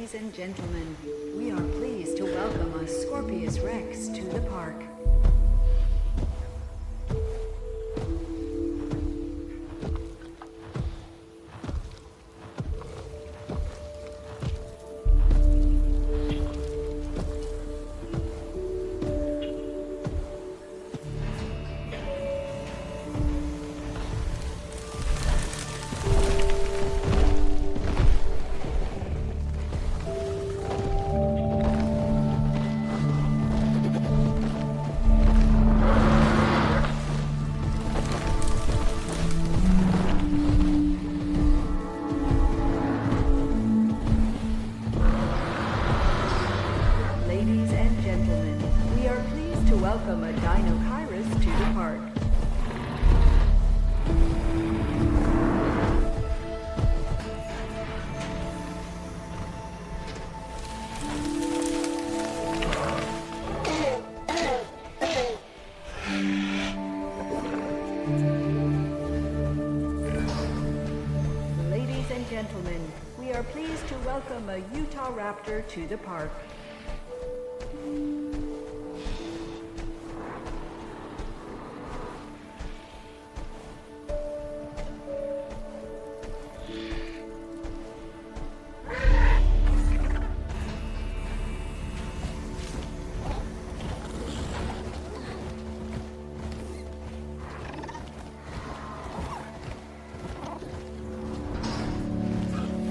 Ladies and gentlemen, we are pleased to welcome a Scorpius Rex to the park. Welcome a Dinosaurs to the park. Ladies and gentlemen, we are pleased to welcome a Utah Raptor to the park.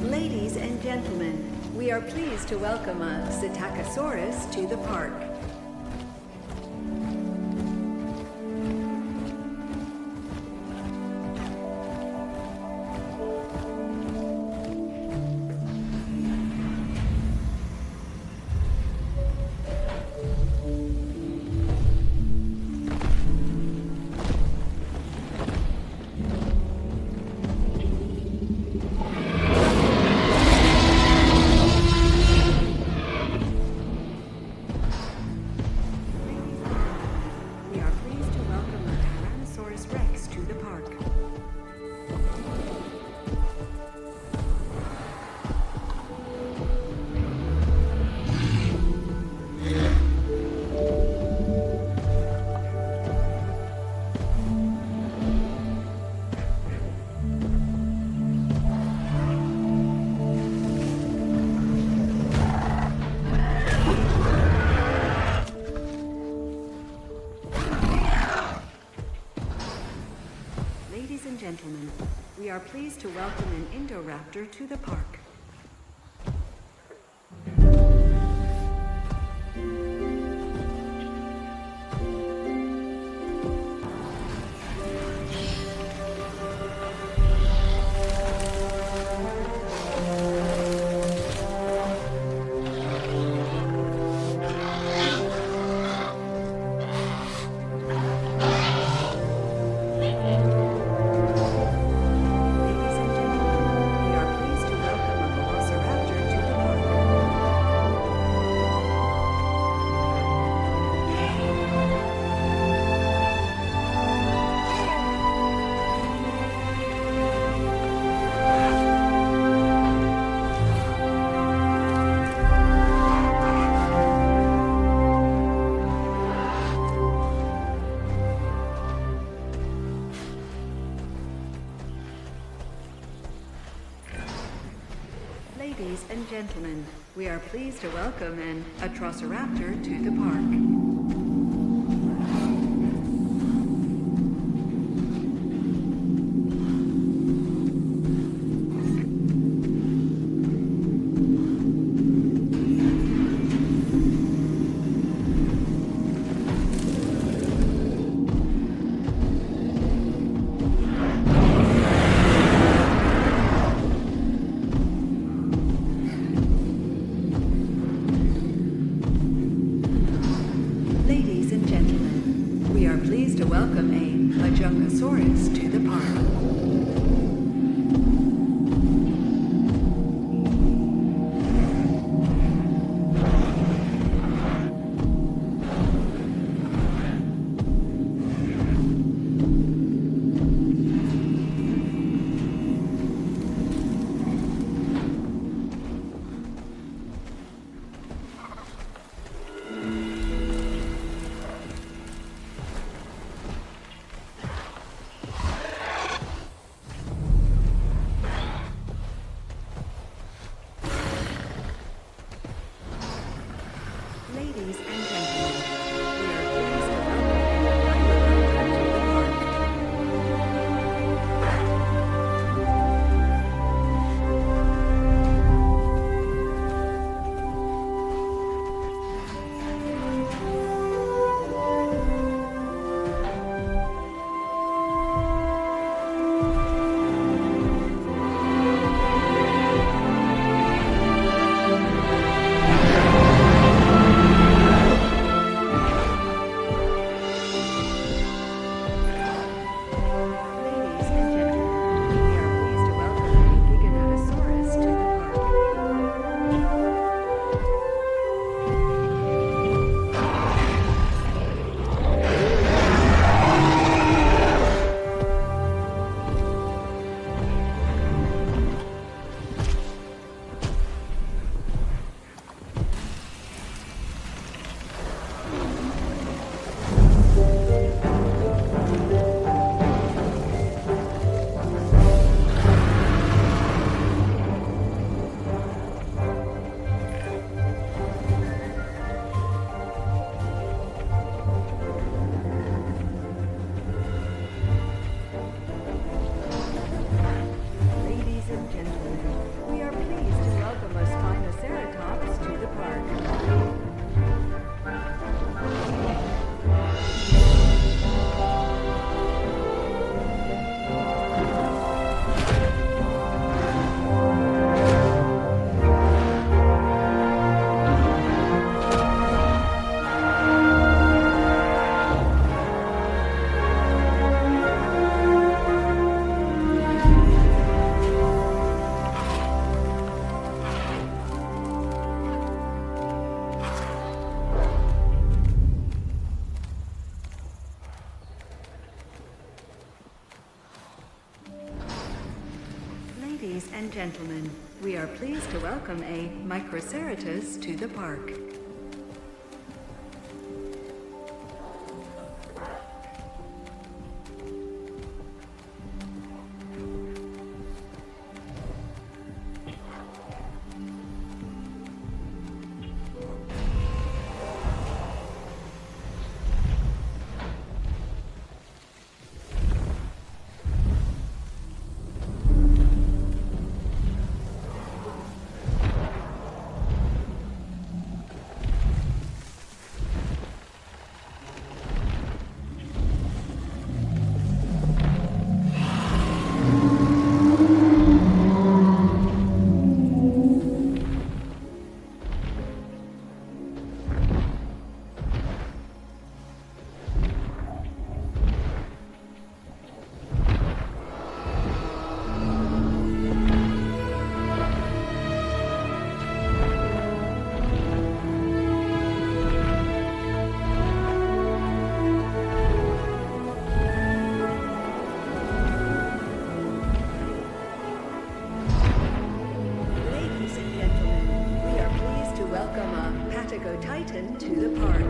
Ladies and gentlemen, we are pleased to welcome a Psittacosaurus to the park. Ladies and gentlemen, we are pleased to welcome an Indoraptor to the park. Ladies and gentlemen, we are pleased to welcome an Atrociraptor to the park. Ladies and gentlemen, we are pleased to welcome a Majungasaurus to the park. Ladies and gentlemen, we are pleased to welcome a pilot to the park. Ladies and gentlemen, we are pleased to welcome a Giganotosaurus to the park. Ladies and gentlemen, we are pleased to welcome a Spinoceratops to the park. Ladies and gentlemen, we are pleased to welcome a Microceratus to the park. Ladies and gentlemen, we are pleased to welcome a Patagotitan to the park.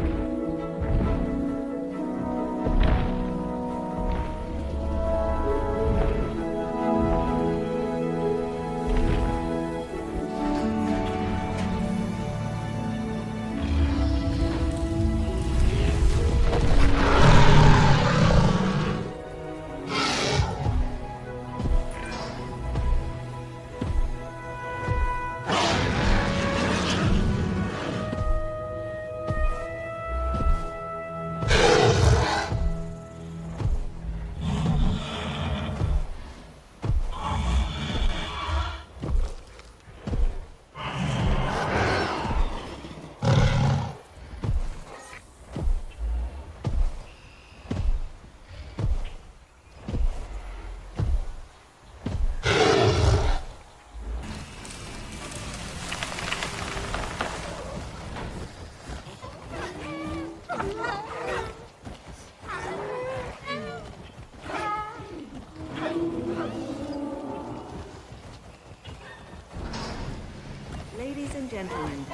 Ladies and gentlemen,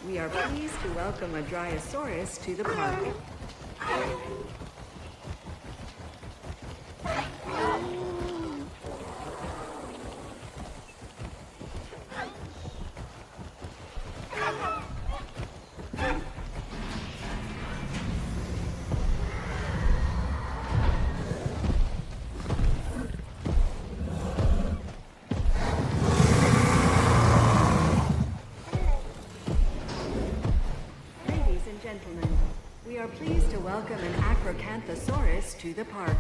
we are pleased to welcome a Dinosaurus to the park. welcome an Acrocanthosaurus to the park.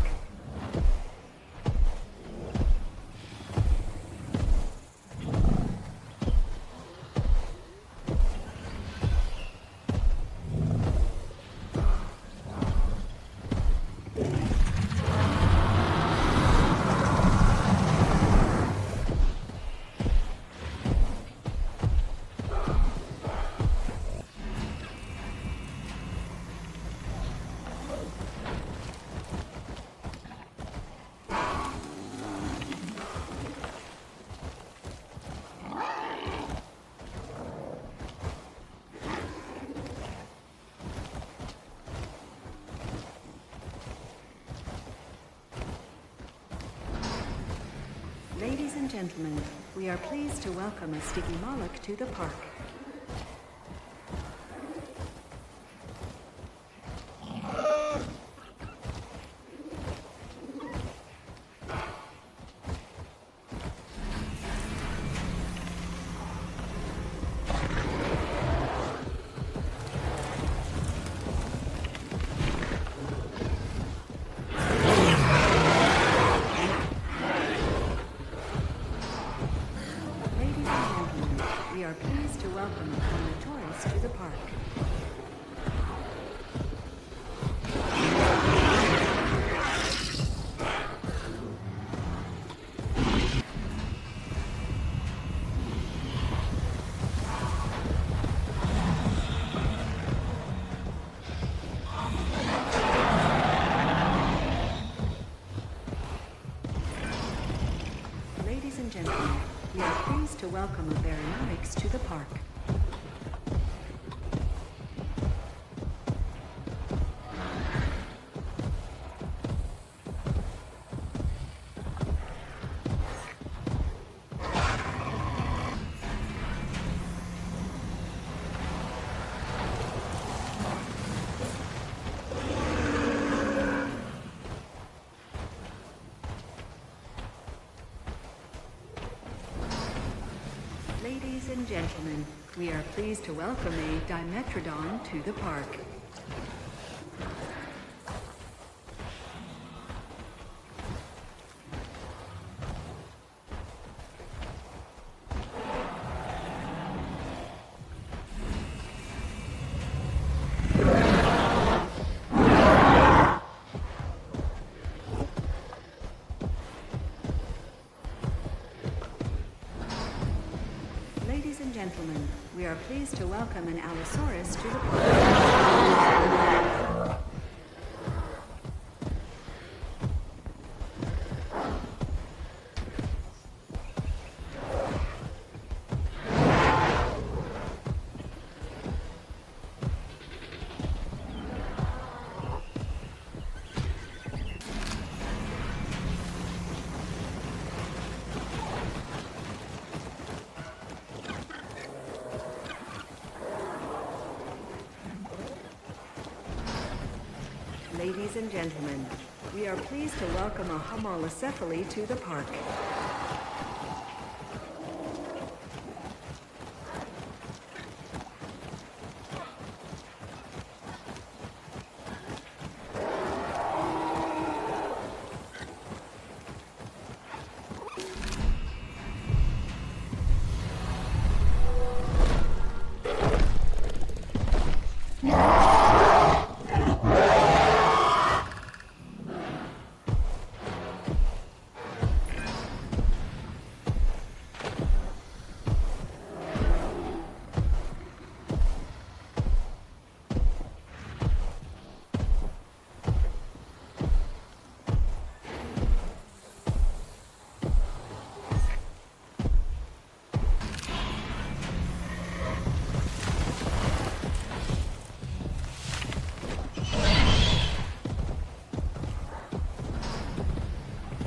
Ladies and gentlemen, we are pleased to welcome a sticky mollusk to the park. We are pleased to welcome Predatory to the park. Ladies and gentlemen, we are pleased to welcome a Baryonyx to the park. Ladies and gentlemen, we are pleased to welcome a Dimetrodon to the park. Ladies and gentlemen, we are pleased to welcome an Allosaurus to the park. Ladies and gentlemen, we are pleased to welcome a Homolocephaly to the park.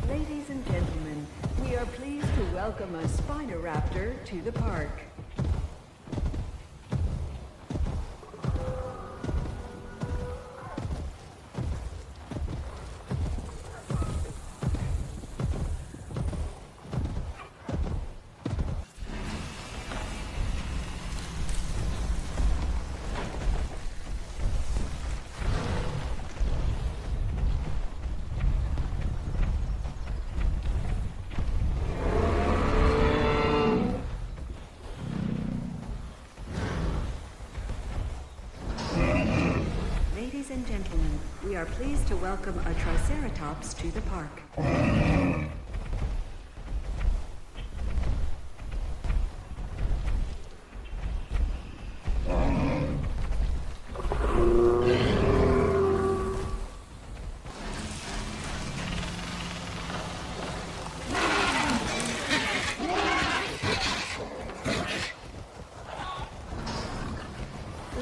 Ladies and gentlemen, we are pleased to welcome a Spinoraptor to the park. and gentlemen, we are pleased to welcome a Triceratops to the park.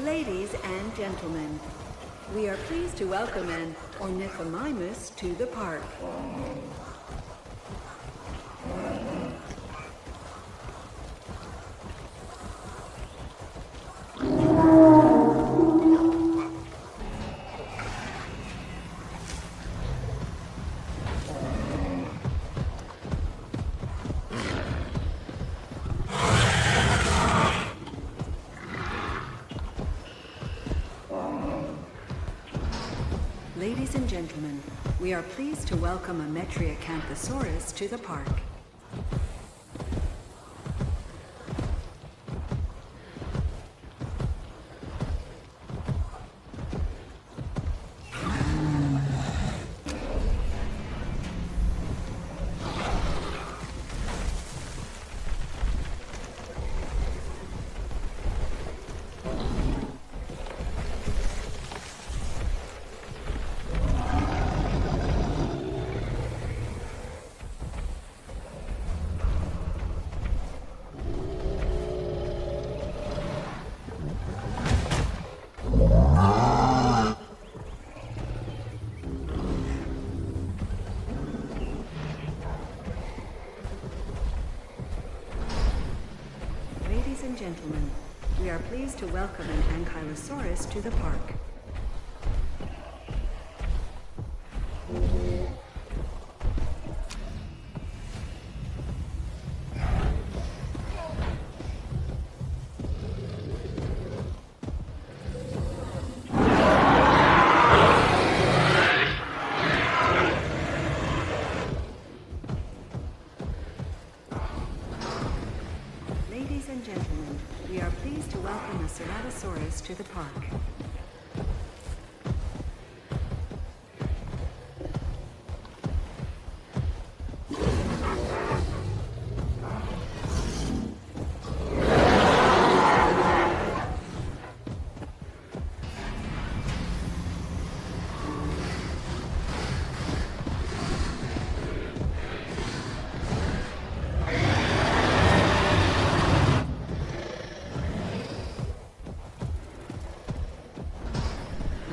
Ladies and gentlemen, we are pleased to welcome an ornithomimus to the park. Ladies and gentlemen, we are pleased to welcome a Metriacanthosaurus to the park. Ladies and gentlemen, we are pleased to welcome an Ankylosaurus to the park. Ladies and gentlemen, we are pleased to welcome a Ceratosaurus to the park.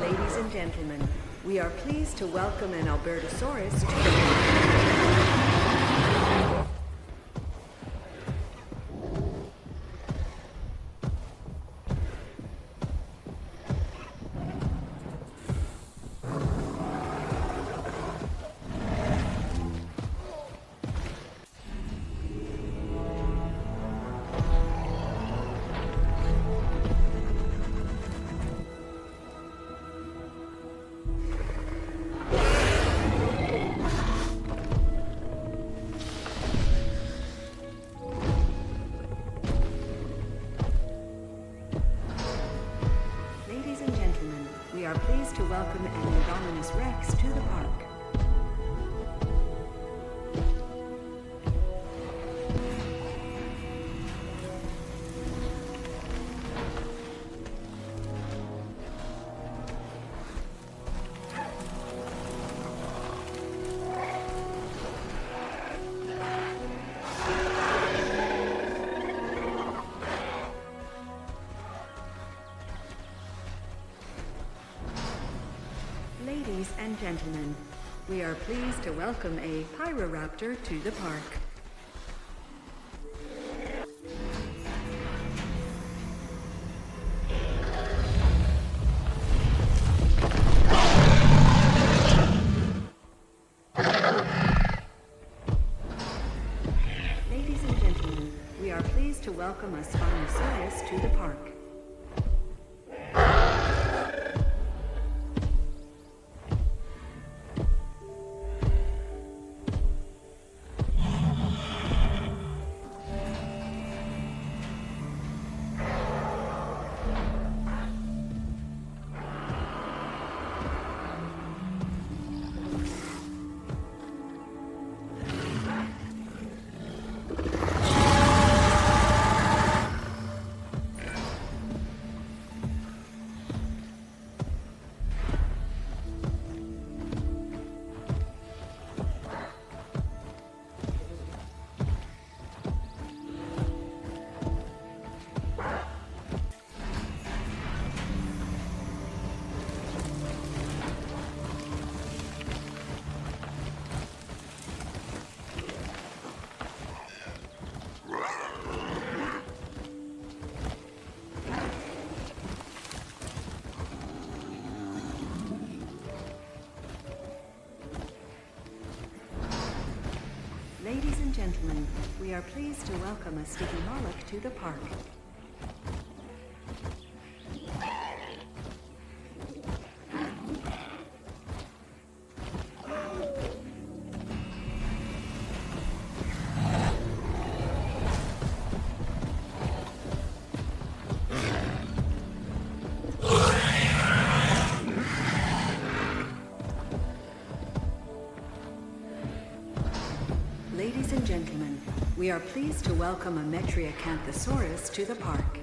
Ladies and gentlemen, we are pleased to welcome an Albertosaurus to the park. We are pleased to welcome an Indominus Rex to the park. Ladies and gentlemen, we are pleased to welcome a Pyroraptor to the park. Ladies and gentlemen, we are pleased to welcome a Spinosaurus to the park. gentlemen, we are pleased to welcome a sticky Moloch to the park. Ladies and gentlemen, we are pleased to welcome a Metriacanthosaurus to the park.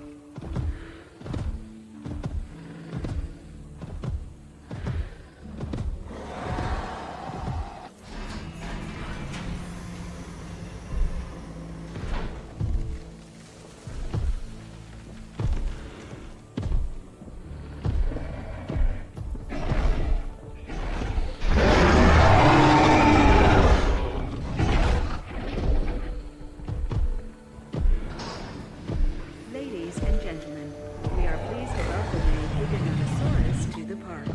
Ladies and gentlemen, we are pleased to welcome a Dinosaurus to the park.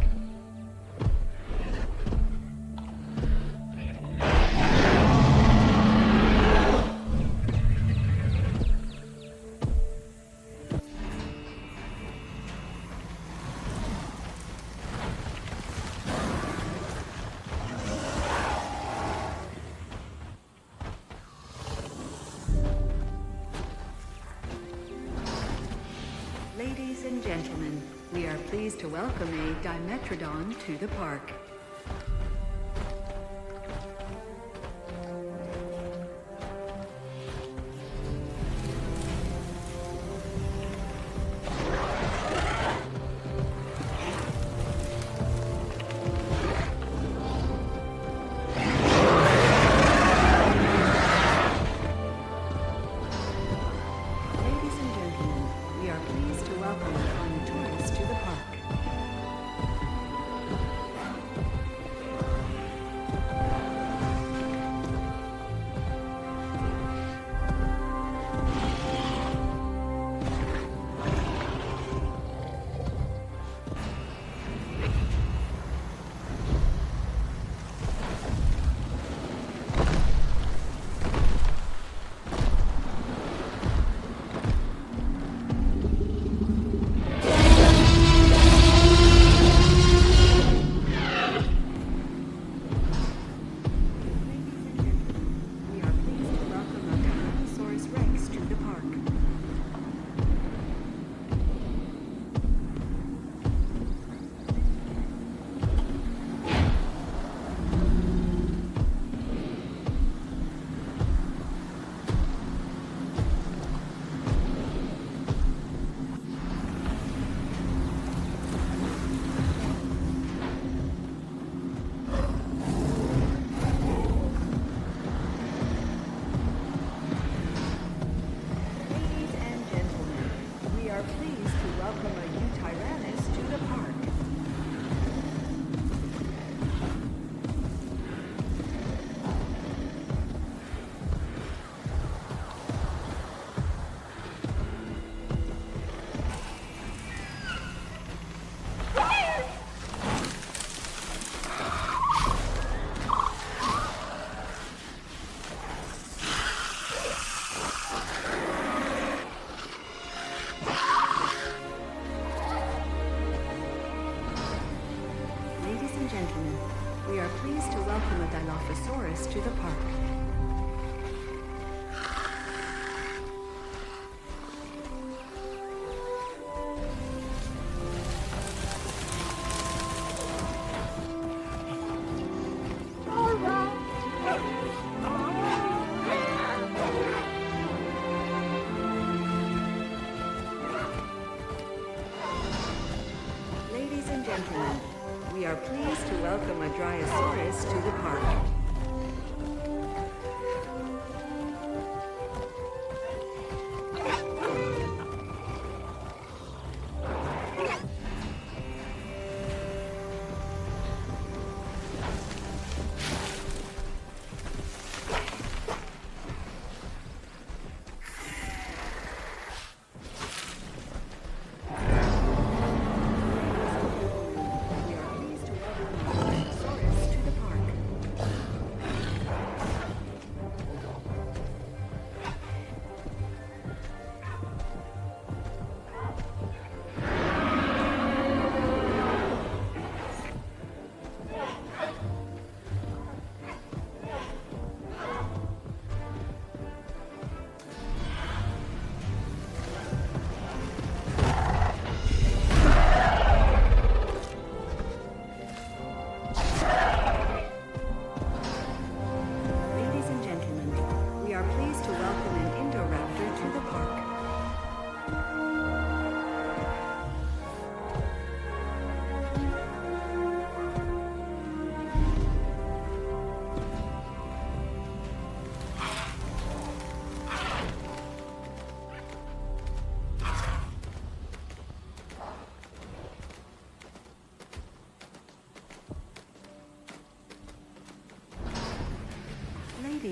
Ladies and gentlemen, we are pleased to welcome a Dimetrodon to the park. Ladies and gentlemen, we are pleased to welcome a Carnotaurus to the park. We are pleased to welcome a Tyrannosaurus Rex to the park. Ladies and gentlemen, we are pleased to welcome a Eutyrannus to the park. Ladies and gentlemen, we are pleased to welcome a Dilophosaurus to the park. Ladies and gentlemen, we are pleased to welcome a Dryosaurus to the park. We are pleased to welcome a Dinosaurus to the park.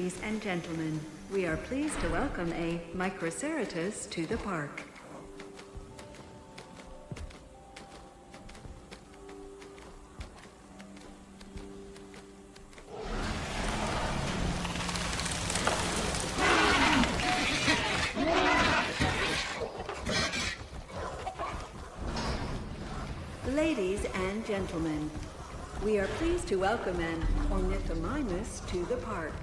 Ladies and gentlemen, we are pleased to welcome a Microceratus to the park. Ladies and gentlemen, we are pleased to welcome an ornithomimus to the park.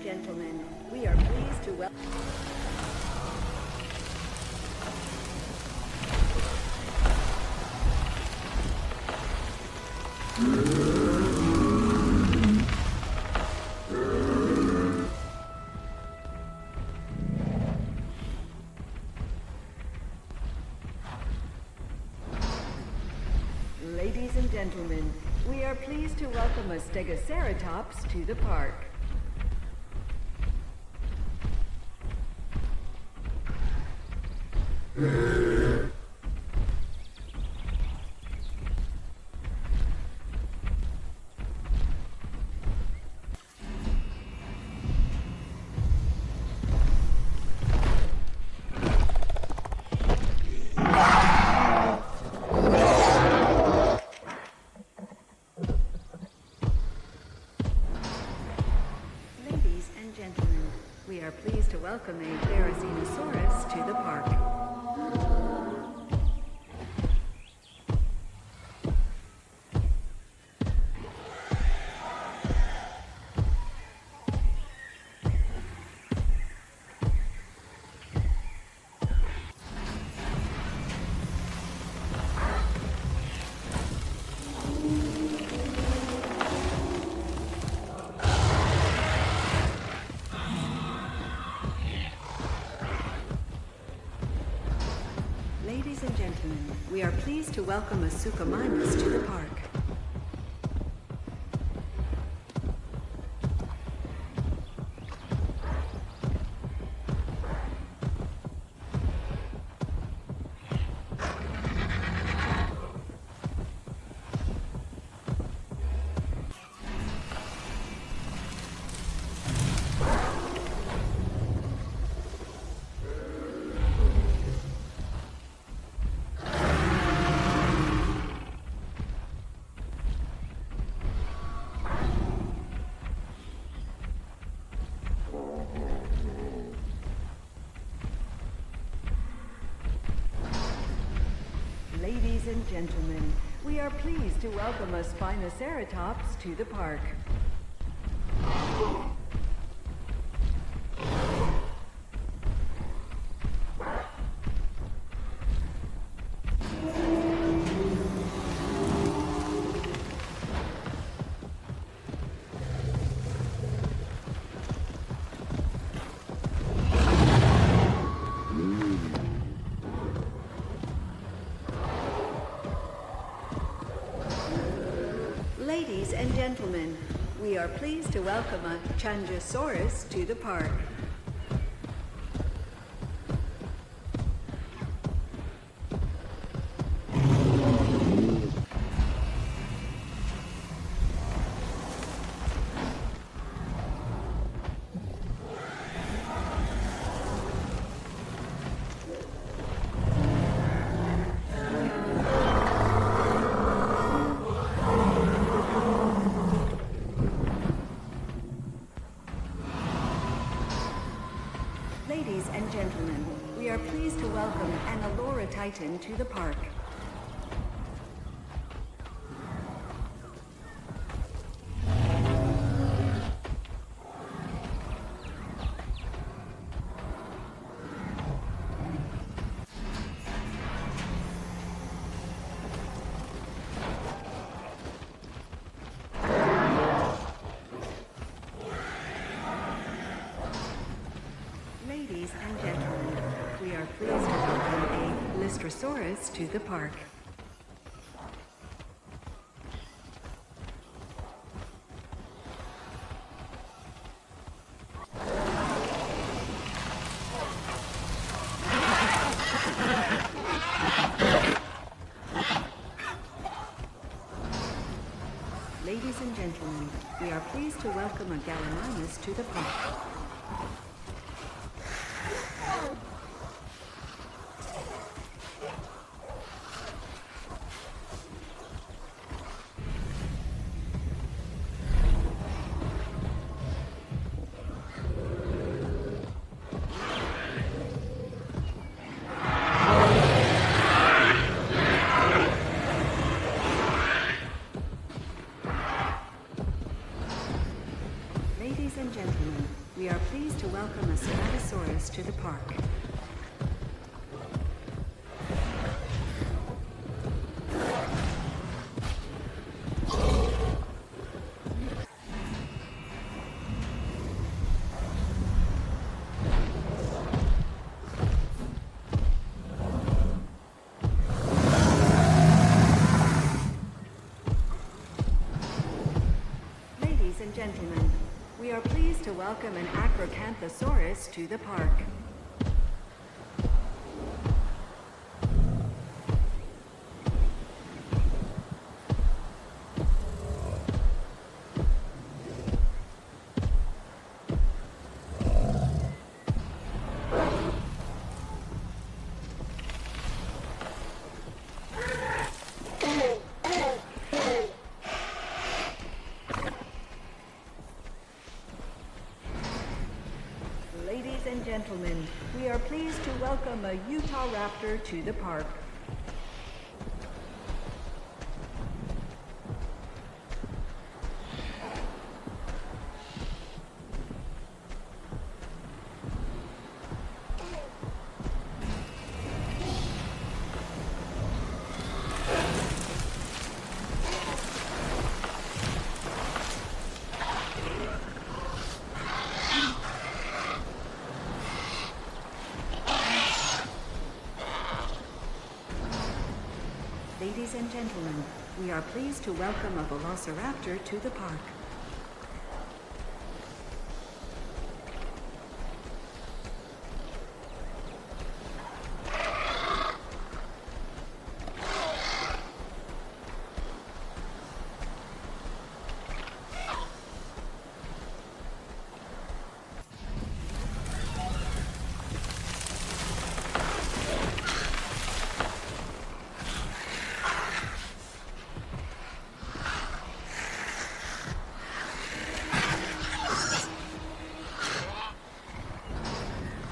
Gentlemen, we are pleased to welcome. Ladies and gentlemen, we are pleased to welcome a Stegoceratops to the park. Ladies and gentlemen, we are pleased to welcome a Dinosaurs to the park. Ladies and gentlemen, we are pleased to welcome a Suchomimus to the park. Ladies and gentlemen, we are pleased to welcome a Spinoceratops to the park. Ladies and gentlemen, we are pleased to welcome a Changosaurus to the park. Ladies and gentlemen, we are pleased to welcome an Allura Titan to the park. Ladies and gentlemen, we are pleased to welcome a Lystrosaurus to the park. Ladies and gentlemen, we are pleased to welcome a Gallimimus to the park. Ladies and gentlemen, we are pleased to welcome a Dinosaurs to the park. Ladies and gentlemen, we are pleased to welcome an Acrocanthosaurus to the park. Ladies and gentlemen, we are pleased to welcome a Utah Raptor to the park. Ladies and gentlemen, we are pleased to welcome a Velociraptor to the park.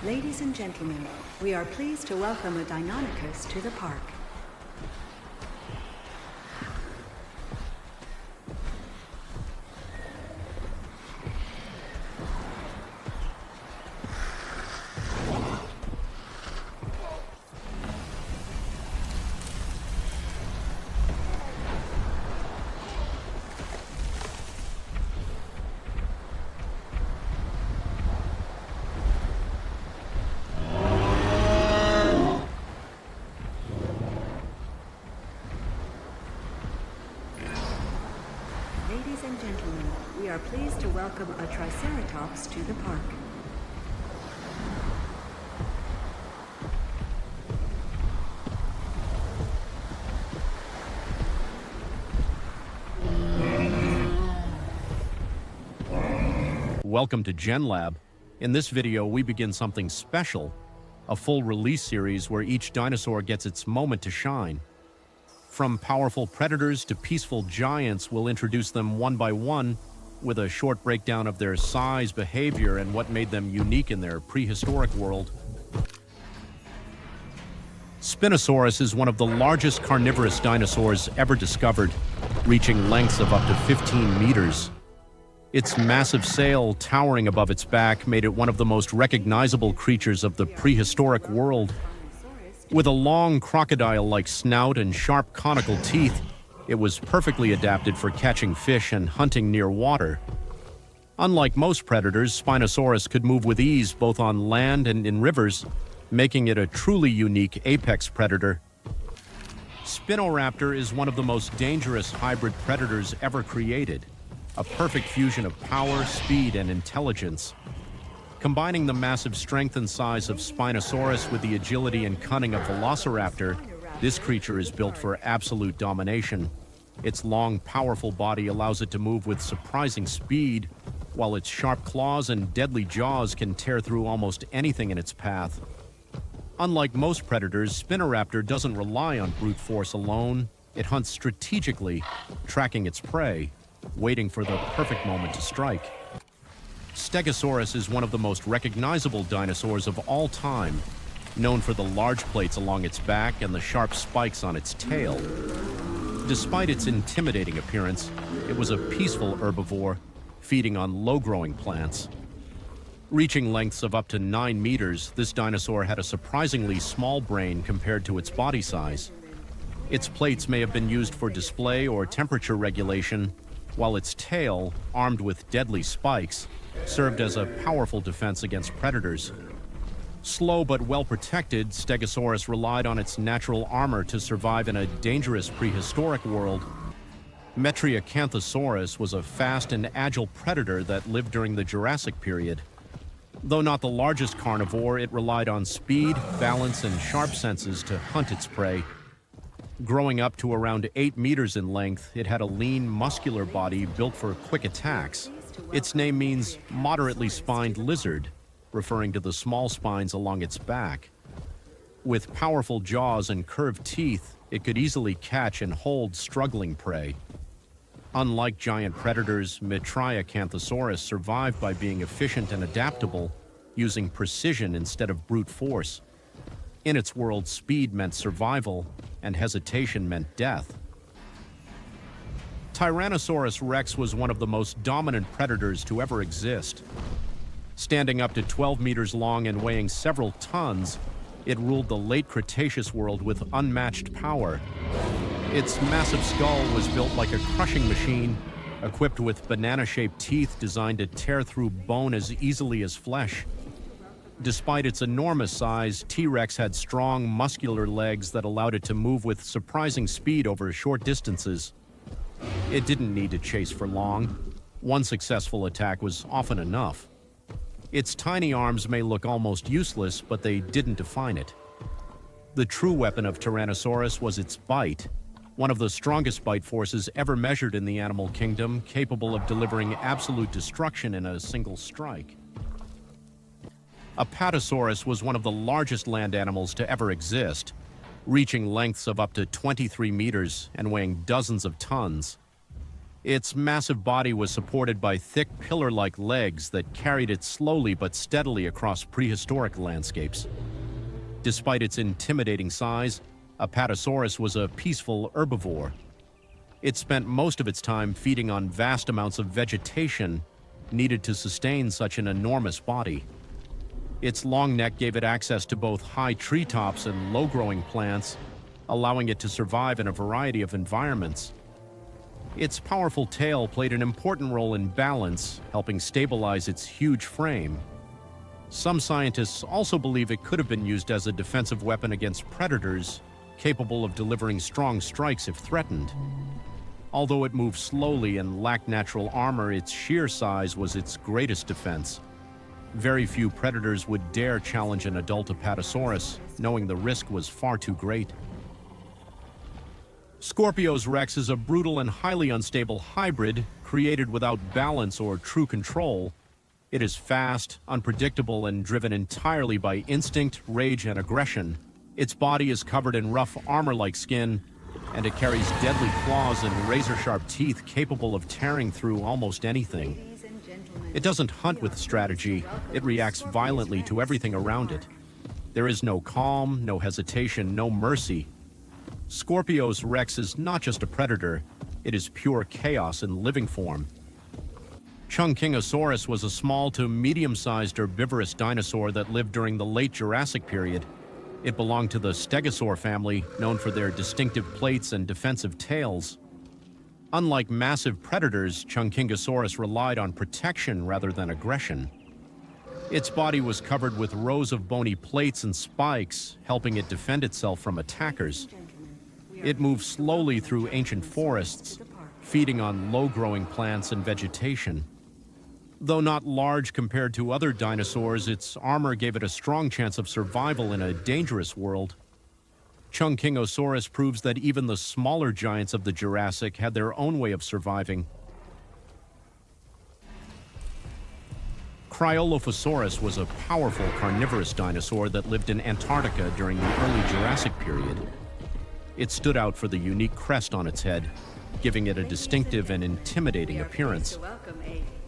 Ladies and gentlemen, we are pleased to welcome a Deinonychus to the park. Ladies and gentlemen, we are pleased to welcome a Triceratops to the park. Welcome to GenLab. In this video, we begin something special, a full release series where each dinosaur gets its moment to shine. From powerful predators to peaceful giants, we'll introduce them one by one, with a short breakdown of their size, behavior, and what made them unique in their prehistoric world. Spinosaurus is one of the largest carnivorous dinosaurs ever discovered, reaching lengths of up to 15 meters. Its massive sail towering above its back made it one of the most recognizable creatures of the prehistoric world. With a long crocodile-like snout and sharp conical teeth, it was perfectly adapted for catching fish and hunting near water. Unlike most predators, Spinosaurus could move with ease both on land and in rivers, making it a truly unique apex predator. Spinoraptor is one of the most dangerous hybrid predators ever created, a perfect fusion of power, speed, and intelligence. Combining the massive strength and size of Spinosaurus with the agility and cunning of Velociraptor, this creature is built for absolute domination. Its long, powerful body allows it to move with surprising speed, while its sharp claws and deadly jaws can tear through almost anything in its path. Unlike most predators, Spinoraptor doesn't rely on brute force alone. It hunts strategically, tracking its prey, waiting for the perfect moment to strike. Stegosaurus is one of the most recognizable dinosaurs of all time, known for the large plates along its back and the sharp spikes on its tail. Despite its intimidating appearance, it was a peaceful herbivore, feeding on low-growing plants. Reaching lengths of up to 9 meters, this dinosaur had a surprisingly small brain compared to its body size. Its plates may have been used for display or temperature regulation, while its tail, armed with deadly spikes, served as a powerful defense against predators. Slow but well-protected, Stegosaurus relied on its natural armor to survive in a dangerous prehistoric world. Metriacanthosaurus was a fast and agile predator that lived during the Jurassic period. Though not the largest carnivore, it relied on speed, balance, and sharp senses to hunt its prey. Growing up to around 8 meters in length, it had a lean, muscular body built for quick attacks. Its name means moderately spined lizard, referring to the small spines along its back. With powerful jaws and curved teeth, it could easily catch and hold struggling prey. Unlike giant predators, Metriacanthosaurus survived by being efficient and adaptable, using precision instead of brute force. In its world, speed meant survival, and hesitation meant death. Tyrannosaurus rex was one of the most dominant predators to ever exist. Standing up to 12 meters long and weighing several tons, it ruled the late Cretaceous world with unmatched power. Its massive skull was built like a crushing machine, equipped with banana-shaped teeth designed to tear through bone as easily as flesh. Despite its enormous size, T-Rex had strong, muscular legs that allowed it to move with surprising speed over short distances. It didn't need to chase for long. One successful attack was often enough. Its tiny arms may look almost useless, but they didn't define it. The true weapon of Tyrannosaurus was its bite, one of the strongest bite forces ever measured in the animal kingdom, capable of delivering absolute destruction in a single strike. Apatosaurus was one of the largest land animals to ever exist, reaching lengths of up to 23 meters and weighing dozens of tons. Its massive body was supported by thick pillar-like legs that carried it slowly but steadily across prehistoric landscapes. Despite its intimidating size, Apatosaurus was a peaceful herbivore. It spent most of its time feeding on vast amounts of vegetation needed to sustain such an enormous body. Its long neck gave it access to both high treetops and low-growing plants, allowing it to survive in a variety of environments. Its powerful tail played an important role in balance, helping stabilize its huge frame. Some scientists also believe it could have been used as a defensive weapon against predators, capable of delivering strong strikes if threatened. Although it moved slowly and lacked natural armor, its sheer size was its greatest defense. Very few predators would dare challenge an adult Apatosaurus, knowing the risk was far too great. Scorpios rex is a brutal and highly unstable hybrid created without balance or true control. It is fast, unpredictable, and driven entirely by instinct, rage, and aggression. Its body is covered in rough armor-like skin, and it carries deadly claws and razor-sharp teeth capable of tearing through almost anything. Ladies and gentlemen, It doesn't hunt with strategy, it reacts violently to everything around it. There is no calm, no hesitation, no mercy. Scorpios Rex is not just a predator, it is pure chaos in living form. Chungkingosaurus was a small to medium-sized herbivorous dinosaur that lived during the late Jurassic period. It belonged to the Stegosaur family, known for their distinctive plates and defensive tails. Unlike massive predators, Chungkingosaurus relied on protection rather than aggression. Its body was covered with rows of bony plates and spikes, helping it defend itself from attackers. It moved slowly through ancient forests, feeding on low-growing plants and vegetation. Though not large compared to other dinosaurs, its armor gave it a strong chance of survival in a dangerous world. Chungkingosaurus proves that even the smaller giants of the Jurassic had their own way of surviving. Cryolophosaurus was a powerful carnivorous dinosaur that lived in Antarctica during the early Jurassic period. It stood out for the unique crest on its head, giving it a distinctive and intimidating appearance.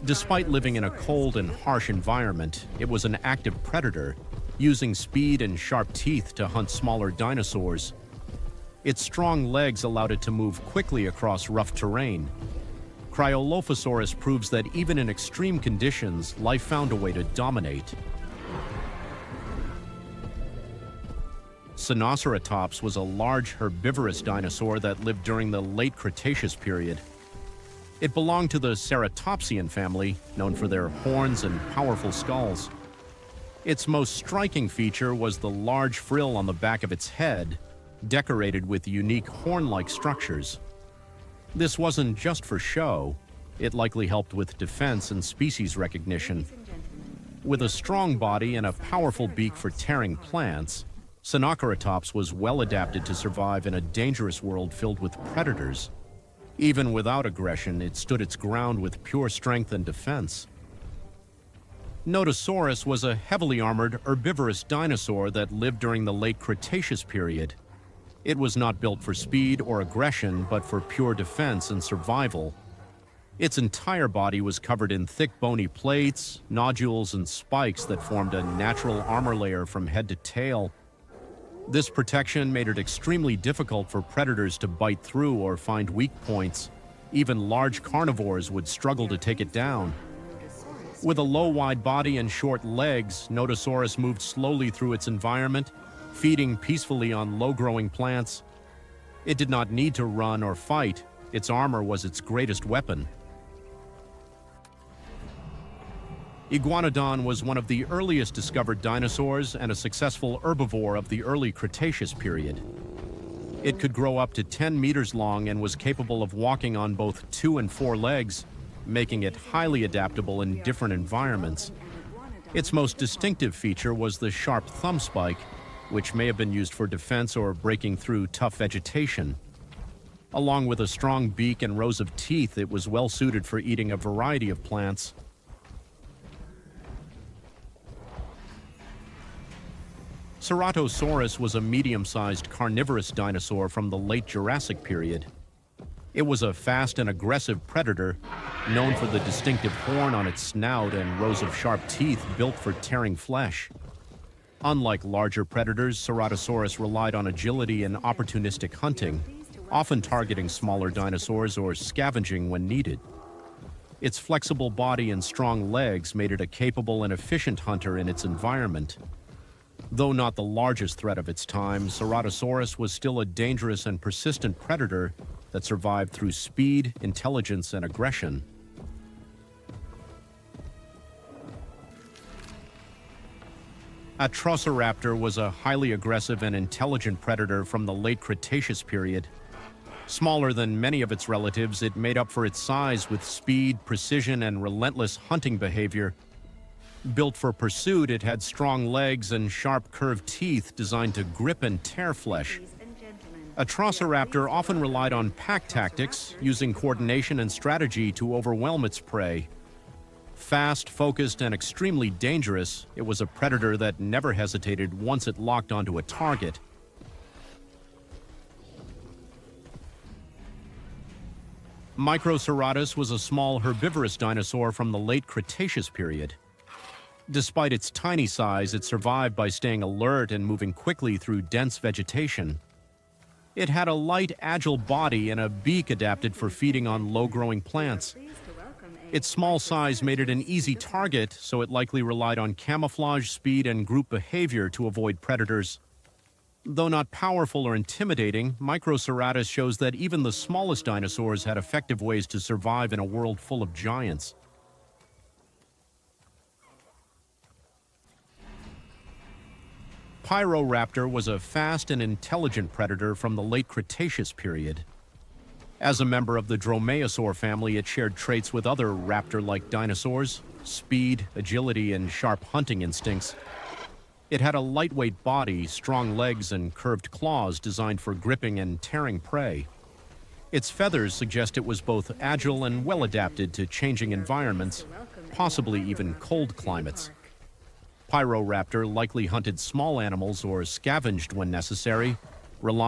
Despite living in a cold and harsh environment, it was an active predator, using speed and sharp teeth to hunt smaller dinosaurs. Its strong legs allowed it to move quickly across rough terrain. Cryolophosaurus proves that even in extreme conditions, life found a way to dominate. Sinoceratops was a large herbivorous dinosaur that lived during the late Cretaceous period. It belonged to the Ceratopsian family, known for their horns and powerful skulls. Its most striking feature was the large frill on the back of its head, decorated with unique horn-like structures. This wasn't just for show, it likely helped with defense and species recognition. With a strong body and a powerful beak for tearing plants, Sinoceratops was well adapted to survive in a dangerous world filled with predators. Even without aggression, it stood its ground with pure strength and defense. Nodosaurus was a heavily armored herbivorous dinosaur that lived during the late Cretaceous period. It was not built for speed or aggression, but for pure defense and survival. Its entire body was covered in thick bony plates, nodules, and spikes that formed a natural armor layer from head to tail. This protection made it extremely difficult for predators to bite through or find weak points. Even large carnivores would struggle to take it down. With a low, wide body and short legs, Nodosaurus moved slowly through its environment, feeding peacefully on low-growing plants. It did not need to run or fight. Its armor was its greatest weapon. Iguanodon was one of the earliest discovered dinosaurs and a successful herbivore of the early Cretaceous period. It could grow up to 10 meters long and was capable of walking on both 2 and 4 legs, making it highly adaptable in different environments. Its most distinctive feature was the sharp thumb spike, which may have been used for defense or breaking through tough vegetation. Along with a strong beak and rows of teeth, it was well suited for eating a variety of plants. Ceratosaurus was a medium-sized carnivorous dinosaur from the late Jurassic period. It was a fast and aggressive predator, known for the distinctive horn on its snout and rows of sharp teeth built for tearing flesh. Unlike larger predators, Ceratosaurus relied on agility and opportunistic hunting, often targeting smaller dinosaurs or scavenging when needed. Its flexible body and strong legs made it a capable and efficient hunter in its environment. Though not the largest threat of its time, Ceratosaurus was still a dangerous and persistent predator that survived through speed, intelligence, and aggression. Atrociraptor was a highly aggressive and intelligent predator from the late Cretaceous period. Smaller than many of its relatives, it made up for its size with speed, precision, and relentless hunting behavior. Built for pursuit, it had strong legs and sharp curved teeth designed to grip and tear flesh. Atrociraptor often relied on pack tactics, using coordination and strategy to overwhelm its prey. Fast, focused, and extremely dangerous, it was a predator that never hesitated once it locked onto a target. Microceratus was a small herbivorous dinosaur from the late Cretaceous period. Despite its tiny size, it survived by staying alert and moving quickly through dense vegetation. It had a light, agile body and a beak adapted for feeding on low-growing plants. Its small size made it an easy target, so it likely relied on camouflage, speed, and group behavior to avoid predators. Though not powerful or intimidating, Microceratus shows that even the smallest dinosaurs had effective ways to survive in a world full of giants. Pyroraptor was a fast and intelligent predator from the late Cretaceous period. As a member of the Dromaeosaur family, it shared traits with other raptor-like dinosaurs: speed, agility, and sharp hunting instincts. It had a lightweight body, strong legs, and curved claws designed for gripping and tearing prey. Its feathers suggest it was both agile and well-adapted to changing environments, possibly even cold climates. Pyroraptor likely hunted small animals or scavenged when necessary, relying